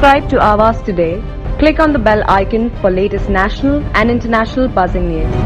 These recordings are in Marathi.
Subscribe to Awaaz today. Click on the bell icon for latest national and international buzzing news.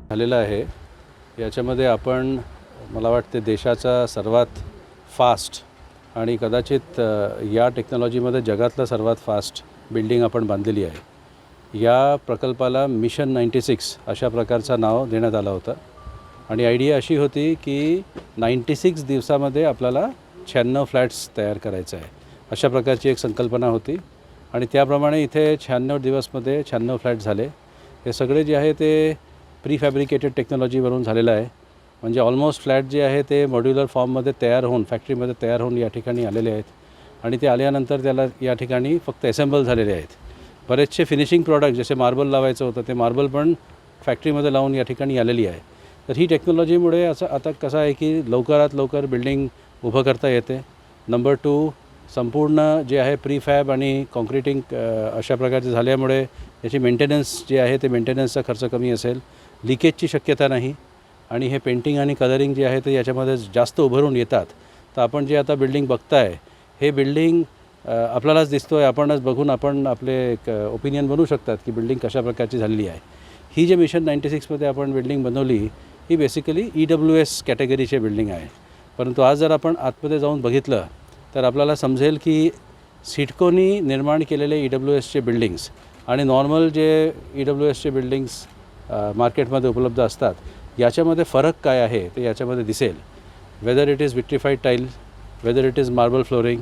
झालेला आहे। याच्यामध्ये आपण मला वाटते देशाचा सर्वात फास्ट आणि कदाचित या टेक्नॉलॉजीमध्ये जगातला सर्वात फास्ट बिल्डिंग आपण बांधलेली आहे। या प्रकल्पाला मिशन 96 अशा प्रकारचं नाव देण्यात आलं होतं आणि आयडिया अशी होती की 96 दिवसामध्ये आपल्याला 96 फ्लॅट्स तयार करायचं आहे, अशा प्रकारची एक संकल्पना होती आणि त्याप्रमाणे इथे 96 दिवसमध्ये 96 फ्लॅट झाले। हे सगळे जे आहे ते प्रीफॅब्रिकेटेड टेक्नॉलॉजीवरून झालेलं आहे, म्हणजे ऑलमोस्ट फ्लॅट जे आहे ते मॉड्युलर फॉर्ममध्ये तयार होऊन फॅक्टरीमध्ये तयार होऊन या ठिकाणी आलेले आहेत आणि ते आल्यानंतर त्याला या ठिकाणी फक्त असेंबल झालेले आहेत। बरेचसे फिनिशिंग प्रॉडक्ट जसे मार्बल लावायचं होतं ते मार्बल पण फॅक्टरीमध्ये लावून या ठिकाणी आलेली आहे। तर ही टेक्नॉलॉजीमुळे असं आता कसं आहे की लवकरात लवकर बिल्डिंग उभं करता येते। नंबर 2, संपूर्ण जे आहे प्रीफॅब आणि कॉन्क्रिटिंग अशा प्रकारचे झाल्यामुळे याची मेंटेनन्स जे आहे ते मेंटेनन्सचा खर्च कमी असेल, लिकेजची शक्यता नाही आणि हे पेंटिंग आणि कलरिंग जे आहे ते याच्यामध्ये जास्त उभरून येतात। तर आपण जे आता बिल्डिंग बघताय हे बिल्डिंग आपल्यालाच दिसतोय, आपणच बघून आपण आपले एक ओपिनियन बनवू शकतात की बिल्डिंग कशा प्रकारची झालेली आहे। ही जे मिशन 96 मध्ये आपण बिल्डिंग बनवली ही बेसिकली EWS कॅटेगरीची बिल्डिंग आहे, परंतु आज जर आपण आतमध्ये जाऊन बघितलं तर आपल्याला समजेल की सिडकोनी निर्माण केलेले EWSचे बिल्डिंग्स आणि नॉर्मल जे EWSचे बिल्डिंग्स मार्केटमध्ये उपलब्ध असतात याच्यामध्ये फरक काय आहे ते याच्यामध्ये दिसेल. Whether it is vitrified tile, whether it is marble flooring,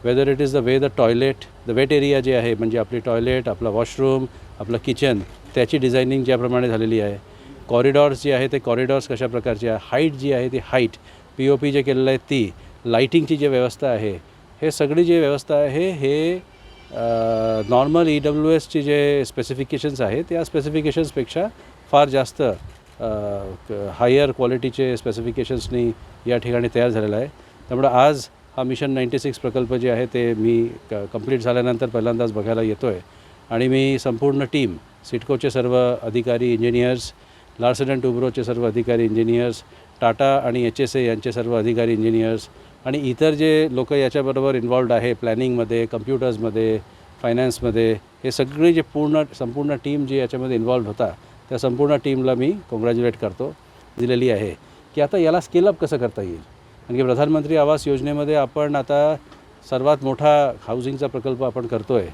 whether it is the way the toilet, the weight area जे आहे म्हणजे आपली टॉयलेट, आपला वॉशरूम, आपलं किचन, त्याची डिझायनिंग ज्याप्रमाणे झालेली आहे. कॉरिडॉर्स जे आहे ते कॉरिडॉर्स कशा प्रकारचे आहे, हाईट जी आहे ती हाईट, POP जे केलेलं आहे ती, लाईटिंगची जी व्यवस्था आहे, हे सगळी जी व्यवस्था आहे हे नॉर्मल EWSची जे स्पेसिफिकेशन्स आहे त्या स्पेसिफिकेशन्सपेक्षा फार जास्त हायर क्वालिटीचे स्पेसिफिकेशन्सनी या ठिकाणी तयार झालेला आहे. त्यामुळे आज हा मिशन 96 प्रकल्प जे आहे ते मी कंप्लीट झाल्यानंतर पहिल्यांदाच बघायला येतो आहे आणि मी संपूर्ण टीम, सिडकोचे सर्व अधिकारी इंजिनियर्स, लार्सन अँड टुब्रोचे सर्व अधिकारी इंजिनियर्स, टाटा आणि HSA यांचे सर्व अधिकारी इंजिनियर्स आणि इतर जे लोक याच्याबरोबर इन्वॉल्ड आहे प्लॅनिंगमध्ये, कम्प्युटर्समध्ये, फायनान्समध्ये, हे सगळे जे संपूर्ण टीम जी याच्यामध्ये इन्वॉल्ड होता त्या संपूर्ण टीमला मी कॉंग्रॅच्युलेट करतो दिलेली आहे की आता याला स्केलअप कसं करता येईल. आणखी प्रधानमंत्री आवास योजनेमध्ये आपण आता सर्वात मोठा हाऊसिंगचा प्रकल्प आपण करतो आहे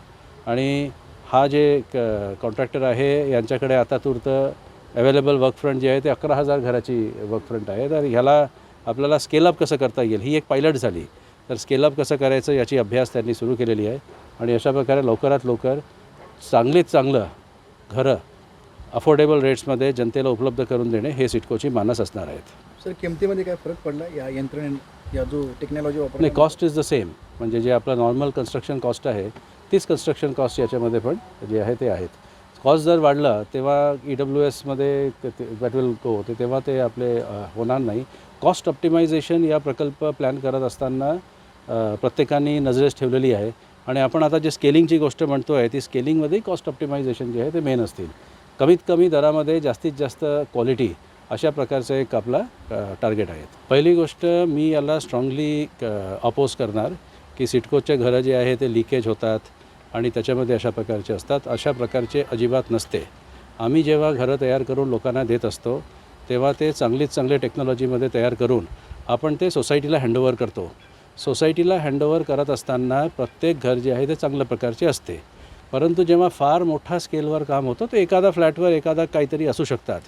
आणि हा जे कॉन्ट्रॅक्टर आहे यांच्याकडे आता तूर्त अवेलेबल वर्कफ्रंट जे आहे ते 11,000 घराची वर्कफ्रंट आहे. तर ह्याला आपल्याला स्केलअप कसं करता येईल ही एक पायलट झाली. तर स्केलअप कसं करायचं याची अभ्यास त्यांनी सुरू केलेली आहे आणि अशा प्रकारे लवकरात लवकर चांगलीत चांगलं घरं अफोर्डेबल रेट्समध्ये जनतेला उपलब्ध करून देणे हे सिडकोची मानस असणार आहेत. सर, किमतीमध्ये काय फरक पडला या या जो टेक्नॉलॉजी वापरली? नाही, कॉस्ट इज द सेम. म्हणजे जे आपलं नॉर्मल कन्स्ट्रक्शन कॉस्ट आहे तीच कन्स्ट्रक्शन कॉस्ट याच्यामध्ये पण जे आहे ते आहेत. कॉस्ट जर वाढलं तेव्हा EWSमध्ये दॅट विल गो तेव्हा ते आपले होणार नाही. कॉस्ट ऑप्टिमायझेशन या प्रकल्प प्लॅन करत असताना प्रत्येकाने नजरेस ठेवलेली आहे आणि आपण आता जे स्केलिंगची गोष्ट म्हणतो आहे ती स्केलिंगमध्ये कॉस्ट ऑप्टिमायझेशन जे आहे ते मेन असतील. कमीत कमी दरामध्ये जास्तीत जास्त क्वालिटी अशा प्रकारचं एक आपला टार्गेट आहे. पहिली गोष्ट मी याला स्ट्रॉंगली अपोज करणार की सिडकोचे घरं जे आहे ते लिकेज होतात आणि त्याच्यामध्ये अशा प्रकारचे असतात. अशा प्रकारचे अजिबात नसते. आम्ही जेव्हा घरं तयार करून लोकांना देत असतो तेव्हा ते चांगले टेक्नॉलॉजीमध्ये तयार करून आपण ते सोसायटीला हँडओव्हर करतो. सोसायटीला हँडओव्हर करत असताना प्रत्येक घर जे आहे ते चांगल्या प्रकारचे असते. परंतु जेव्हा फार मोठा स्केलवर काम होतं तर एखादा फ्लॅटवर एखादा काहीतरी असू शकतात.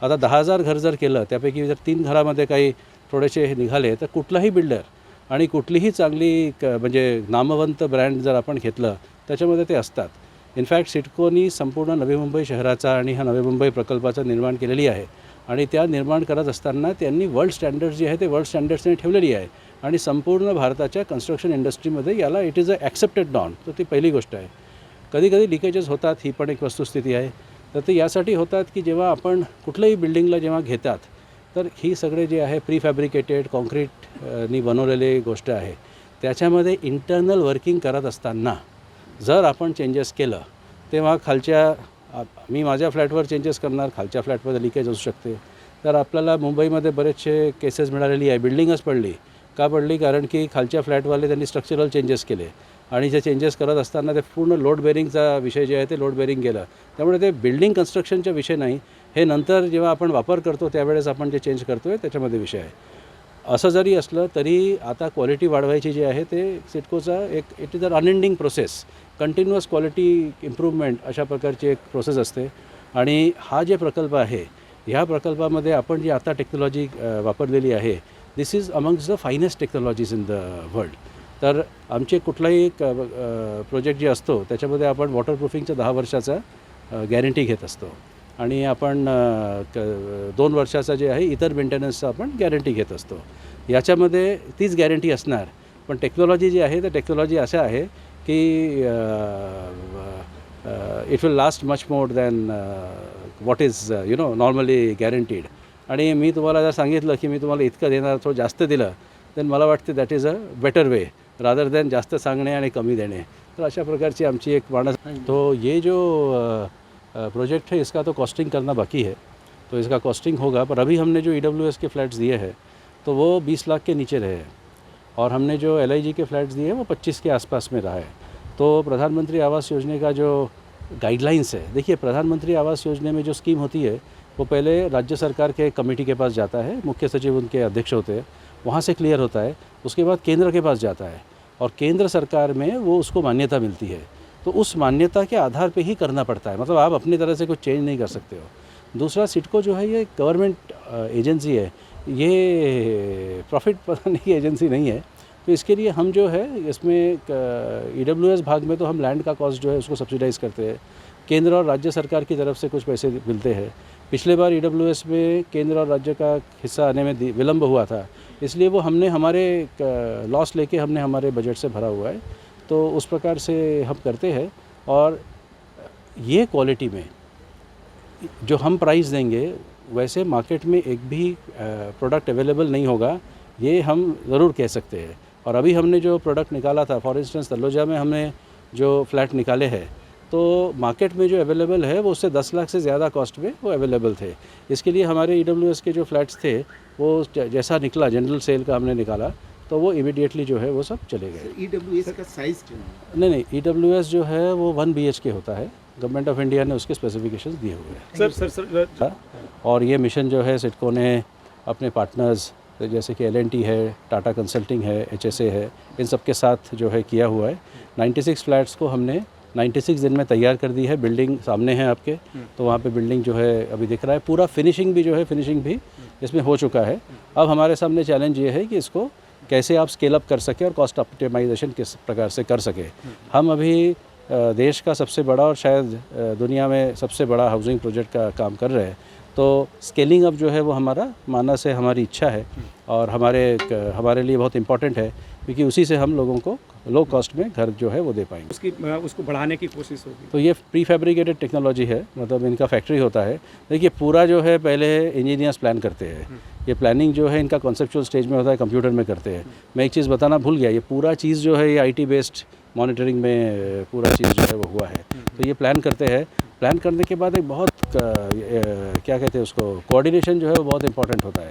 आता 10,000 घर जर केलं त्यापैकी जर 3 घरामध्ये काही थोडेसे हे निघाले तर कुठलाही बिल्डर आणि कुठलीही चांगली म्हणजे नामवंत ब्रँड जर आपण घेतलं त्याच्यामध्ये ते असतात. इनफॅक्ट सिडकोनी संपूर्ण नवी मुंबई शहराचा आणि ह्या नवी मुंबई प्रकल्पाचं निर्माण केलेली आहे आणि त्या निर्माण करत असताना त्यांनी वर्ल्ड स्टँडर्ड्स जे आहे ते वर्ल्ड स्टँडर्ड्सने ठेवलेली आहे आणि संपूर्ण भारताच्या कन्स्ट्रक्शन इंडस्ट्रीमध्ये याला it is a accepted norm. तर ती पहिली गोष्ट आहे. कधी लिकेजेस होतात ही पण एक वस्तुस्थिती आहे. तर ते यासाठी होतात की जेव्हा आपण कुठल्याही बिल्डिंगला जेव्हा घेतात तर ही सगळे जे आहे प्रीफॅब्रिकेटेड कॉन्क्रीटनी बनवलेली गोष्ट आहे त्याच्यामध्ये इंटर्नल वर्किंग करत असताना जर आपण चेंजेस केलं तेव्हा मी माझ्या फ्लॅटवर चेंजेस करणार, खालच्या फ्लॅटमध्ये लिकेज असू शकते. तर आपल्याला मुंबईमध्ये बरेचसे केसेस मिळालेली आहे. बिल्डिंगच पडली का पडली कारण की खालच्या फ्लॅटवाले त्यांनी स्ट्रक्चरल चेंजेस केले आणि जे चेंजेस करत असताना ते पूर्ण लोड बेरिंगचा विषय जे आहे ते लोड बेरिंग गेलं. त्यामुळे ते बिल्डिंग कन्स्ट्रक्शनचा विषय नाही, हे नंतर जेव्हा आपण वापर करतो त्यावेळेस आपण जे चेंज करतो आहे त्याच्यामध्ये विषय आहे. असं जरी असलं तरी आता क्वालिटी वाढवायची जी आहे ते सिडकोचा it is a unending process. Continuous quality improvement अशा प्रकारची एक प्रोसेस असते आणि हा जे प्रकल्प आहे ह्या प्रकल्पामध्ये आपण जी आता टेक्नॉलॉजी वापरलेली आहे this is amongst the finest technologies in the world. तर आमचे कुठलाही प्रोजेक्ट जे असतो त्याच्यामध्ये आपण वॉटरप्रूफिंगचं 10 वर्षाचा गॅरंटी घेत असतो आणि आपण 2 वर्षाचा जे आहे इतर मेंटेनन्सचा आपण गॅरंटी घेत असतो. याच्यामध्ये तीच गॅरंटी असणार. पण टेक्नॉलॉजी जी आहे तर टेक्नॉलॉजी अशा आहे की it will last much more than what is normally guaranteed. आणि मी तुम्हाला जर सांगितलं की मी तुम्हाला इतकं देणार थोडं जास्त दिलं तर मला वाटते that is a better way rather than जास्त सांगणे आणि कमी देणे. तर अशा प्रकारची आमची एक मानस. तो ये जो प्रोजेक्ट है इसका तो कॉस्टिंग करना बाकी है, तो इसका कॉस्टिंग होगा. पर अभी हमने जो EWS के फ्लैट्स दिए हैं तो वो 20 लाख के नीचे रहे हैं और हमने जो LIG के फ्लैट्स दिए हैं वो 25 के आसपास में रहा है. तो प्रधानमंत्री आवास योजना का जो गाइडलाइंस है, देखिए प्रधानमंत्री आवास योजना में जो स्कीम होती है वो पहले राज्य सरकार के कमेटी के पास जाता है, मुख्य सचिव उनके अध्यक्ष होते हैं, वहाँ से क्लियर होता है. उसके बाद केंद्र के पास जाता है. और केंद्र सरकार में वो उसको मान्यता मिलती है, तो उस मान्यता के आधार पे ही करना पड़ता है। मतलब आप अपनी तरह से कुछ चेंज नहीं कर सकते हो। दूसरा, सिडको जो है ये गवर्नमेंट एजेंसी है, ये प्रॉफिट बनाने की एजेंसी नहीं है। तो इसके लिए हम जो है इसमें EWS भाग में तो हम लैंड का कॉस्ट जो है उसको सब्सिडाइज़ करते हैं। केंद्र और राज्य सरकार की तरफ से कुछ पैसे मिलते हैं। पिछले बार EWS में केंद्र और राज्य का हिस्सा आने में विलम्ब हुआ था, इसलिए वो हमने हमारे लॉस लेके हमने हमारे बजट से भरा हुआ है। तो उस प्रकार से हम करते हैं। और ये क्वालिटी में जो हम प्राइस देंगे वैसे मार्केट में एक भी प्रोडक्ट अवेलेबल नहीं होगा, ये हम ज़रूर कह सकते हैं। और अभी हमने जो प्रोडक्ट निकाला था, फॉर इंस्टेंस तलोजा में हमने जो फ्लैट निकाले हैं, तो मार्केट में जो अवेलेबल है वो उससे 10 लाख से ज़्यादा कॉस्ट में वो अवेलेबल थे। इसके लिए हमारे EWS के जो फ्लैट्स थे वो जैसा निकला, जनरल सेल का हमने निकाला, तो वो इमीडिएटली जो है वो सब चले गए। EWS का साइज़ क्या है? नहीं, EWS जो है वो 1 BHK होता है। गवर्नमेंट ऑफ इंडिया ने उसके स्पेसिफिकेशंस दिए हुए हैं। सर और ये मिशन जो है सिडको ने अपने पार्टनर्स जैसे कि L&T है, टाटा कंसल्टिंग है, HSA है, इन सब के साथ जो है किया हुआ है। 96 फ्लैट्स को हमने 96 दिन में तैयार कर दी है। बिल्डिंग सामने है आपके, तो वहाँ पे बिल्डिंग जो है अभी दिख रहा है। पूरा फिनिशिंग भी इसमें हो चुका है। अब हमारे सामने चैलेंज ये है कि इसको कैसे आप स्केल अप कर सकें और कॉस्ट ऑप्टिमाइजेशन किस प्रकार से कर सकें। हम अभी देश का सबसे बड़ा और शायद दुनिया में सबसे बड़ा हाउसिंग प्रोजेक्ट का काम कर रहे हैं। तो स्केलिंग अप जो है वो हमारा मानस है, हमारी इच्छा है और हमारे लिए बहुत इम्पॉर्टेंट है, क्योंकि उसी से हम लोगों को लो कॉस्ट में घर जो है वो दे पाएंगे। उसको बढ़ाने की कोशिश होगी। तो ये प्री फैब्रिकेटेड टेक्नोलॉजी है, मतलब इनका फैक्ट्री होता है। देखिए पूरा जो है पहले इंजीनियर्स प्लान करते हैं, ये प्लानिंग जो है इनका कॉन्सेप्चुअल स्टेज में होता है, कंप्यूटर में करते हैं। मैं एक चीज़ बताना भूल गया, ये पूरा चीज़ जो है ये IT बेस्ड मॉनिटरिंग में पूरा चीज़ जो है वो हुआ है। तो ये प्लान करते हैं, प्लान करने के बाद एक बहुत क्या कहते हैं उसको, कोऑर्डिनेशन जो है वो बहुत इंपॉर्टेंट होता है।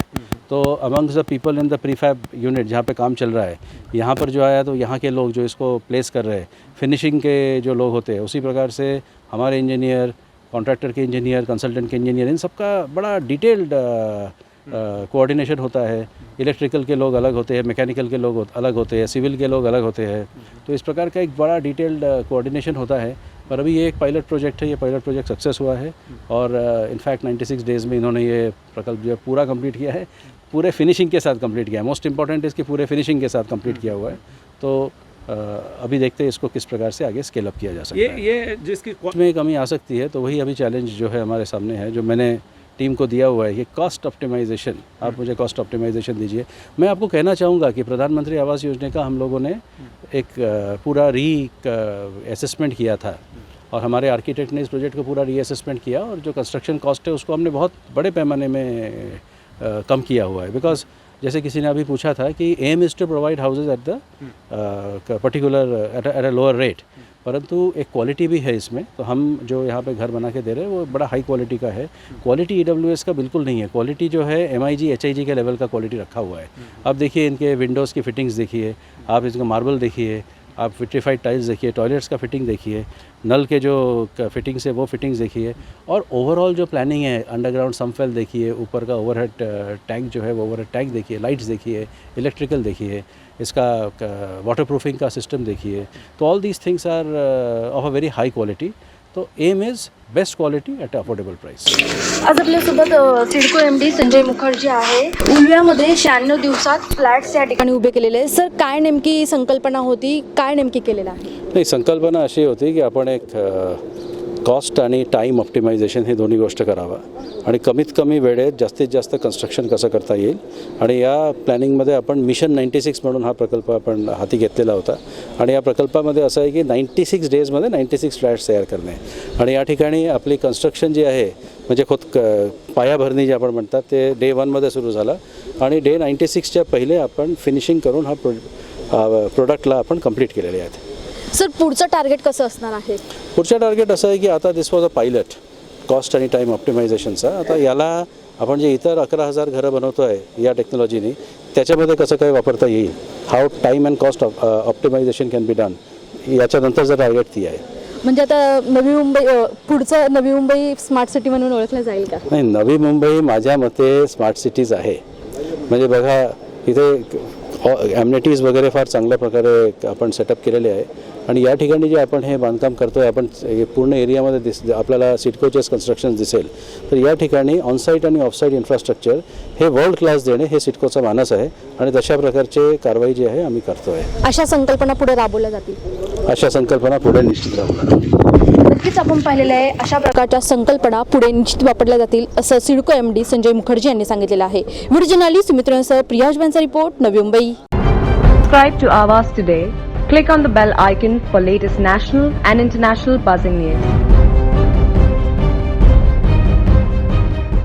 तो amongst the people in the prefab unit जहाँ पे काम चल रहा है, यहाँ पर जो आया तो यहाँ के लोग जो इसको प्लेस कर रहे हैं, फिनिशिंग के जो लोग होते हैं, उसी प्रकार से हमारे engineer, contractor K engineer, consultant K engineer, in सबका बड़ा डिटेल्ड कोऑर्डिनेशन होता है। इलेक्ट्रिकल के लोग अलग होते हैं, मैकेनिकल के लोग अलग होते हैं, सिविल के लोग अलग होते हैं। तो इस प्रकार का एक बड़ा डिटेल्ड कोऑर्डिनेशन होता है। पर अभी ये एक पायलट प्रोजेक्ट है, ये पायलट प्रोजेक्ट सक्सेस हुआ है और इनफैक्ट 96 डेज़ में इन्होंने ये प्रकल्प जो पूरा कंप्लीट किया है, पूरे फिनिशिंग के साथ कंप्लीट किया है। मोस्ट इंपॉर्टेंट इसकी पूरे फिनिशिंग के साथ कंप्लीट किया हुआ है। तो अभी देखते हैं इसको किस प्रकार से आगे स्केल अप किया जा सकता है। ये जिसकी में कमी आ सकती है, तो वही अभी चैलेंज जो है हमारे सामने है, जो मैंने टीम को दिया हुआ है, ये कॉस्ट ऑप्टिमाइजेशन। आप मुझे कॉस्ट ऑप्टिमाइजेशन दीजिए। मैं आपको कहना चाहूँगा कि प्रधानमंत्री आवास योजना का हम लोगों ने एक पूरा असेसमेंट किया था और हमारे आर्किटेक्ट ने इस प्रोजेक्ट को पूरा रीअसेसमेंट किया और जो कंस्ट्रक्शन कॉस्ट है उसको हमने बहुत बड़े पैमाने में कम किया हुआ है। बिकॉज जैसे किसी ने अभी पूछा था कि aim is to provide houses at the particular at a lower rate, परंतु एक क्वालिटी भी है इसमें। तो हम जो यहाँ पे घर बना के दे रहे हैं वो बड़ा हाई क्वालिटी का है। क्वालिटी EWS का बिल्कुल नहीं है, क्वालिटी जो है MIG HIG के लेवल का क्वालिटी रखा हुआ है। अब देखिए इनके विंडोज़ की फिटिंग्स देखिए, आप इसका मार्बल देखिए, आप विट्रीफाइड टाइल्स देखिए, टॉयलेट्स का फिटिंग देखिए, नल के जो फिटिंग्स है वो फिटिंग्स देखिए, और ओवरऑल जो प्लानिंग है, अंडरग्राउंड समफेल देखिए, ऊपर का ओवरहेड टैंक जो है वो ओवरहेड टैंक देखिए, लाइट्स देखिए, इलेक्ट्रिकल देखिए, इसका वाटर प्रूफिंग का सिस्टम देखिए। तो all these things are of a very high quality. तो aim is best quality at affordable price. आज आपल्यासोबत सिडको MD संजय मुखर्जी आहे। उलव्यामध्ये 96 दिवसात फ्लॅट्स या ठिकाणी उभे केलेले आहे। सर, काय नेमकी संकल्पना होती, काय नेमकी केलेलं आहे? नाही, संकल्पना अशी होती की आपण एक कॉस्ट आणि टाईम ऑप्टिमायझेशन हे दोन्ही गोष्ट करावा आणि कमीत कमी वेळेत जास्तीत जास्त कन्स्ट्रक्शन कसं करता येईल। आणि या प्लॅनिंगमध्ये आपण मिशन 96 म्हणून हा प्रकल्प आपण हाती घेतलेला होता आणि या प्रकल्पामध्ये असं आहे की 96 डेजमध्ये 96 फ्लॅट्स तयार करणे आणि या ठिकाणी आपली कन्स्ट्रक्शन जी आहे म्हणजे पायाभरणी जे आपण म्हणतात ते डे 1मध्ये सुरू झालं आणि डे 96च्या पहिले आपण फिनिशिंग करून हा प्रोडक्टला आपण कंप्लीट केलेले आहेत। सर, पुढचं टार्गेट कसं असणार आहे? पुढचं टार्गेट असं आहे की आता दिस वॉज अ पायलट कॉस्ट आणि टाईम ऑप्टिमायझेशनचा। आता याला आपण जे इतर 11,000 घरं बनवतो आहे या टेक्नॉलॉजीनी, त्याच्यामध्ये कसं काय वापरता येईल, how time and cost optimisation can be done, याच्यानंतरचं टार्गेट ती आहे। म्हणजे आता नवी मुंबई पुढचं नवी मुंबई स्मार्ट सिटी म्हणून ओळखलं जाईल का? नाही, नवी मुंबई माझ्या मते स्मार्ट सिटीज आहे। म्हणजे बघा इथे ॲम्युनिटीज वगैरे फार चांगल्या प्रकारे आपण सेटअप केलेले आहे आणि या ठिकाणी जे आपण हे बांधकाम करतो आहे आपण हे पूर्ण एरियामध्ये आपल्याला सिडकोचेच कन्स्ट्रक्शन दिसेल. तर या ठिकाणी ऑनसाईट आणि ऑफसाईट इन्फ्रास्ट्रक्चर हे वर्ल्ड क्लास देणे हे सिडकोचा मानस आहे आणि तशा प्रकारचे कारवाई जी आहे आम्ही करतो आहे. अशा संकल्पना पुढे राबवल्या जातील. अशा संकल्पना पुढे निश्चित राहणार. नक्कीच आपण पाहिलेलं आहे अशा प्रकारच्या संकल्पना पुढे निश्चित वापरल्या जातील असं सिडको MD संजय मुखर्जी यांनी सांगितलेलं आहे. व्हिडिओ जर्नलिस्ट मित्रांसह Priya जवानचा report, Navi Mumbai. Subscribe to Aavas today. Click on the bell icon for latest national and international buzzing news.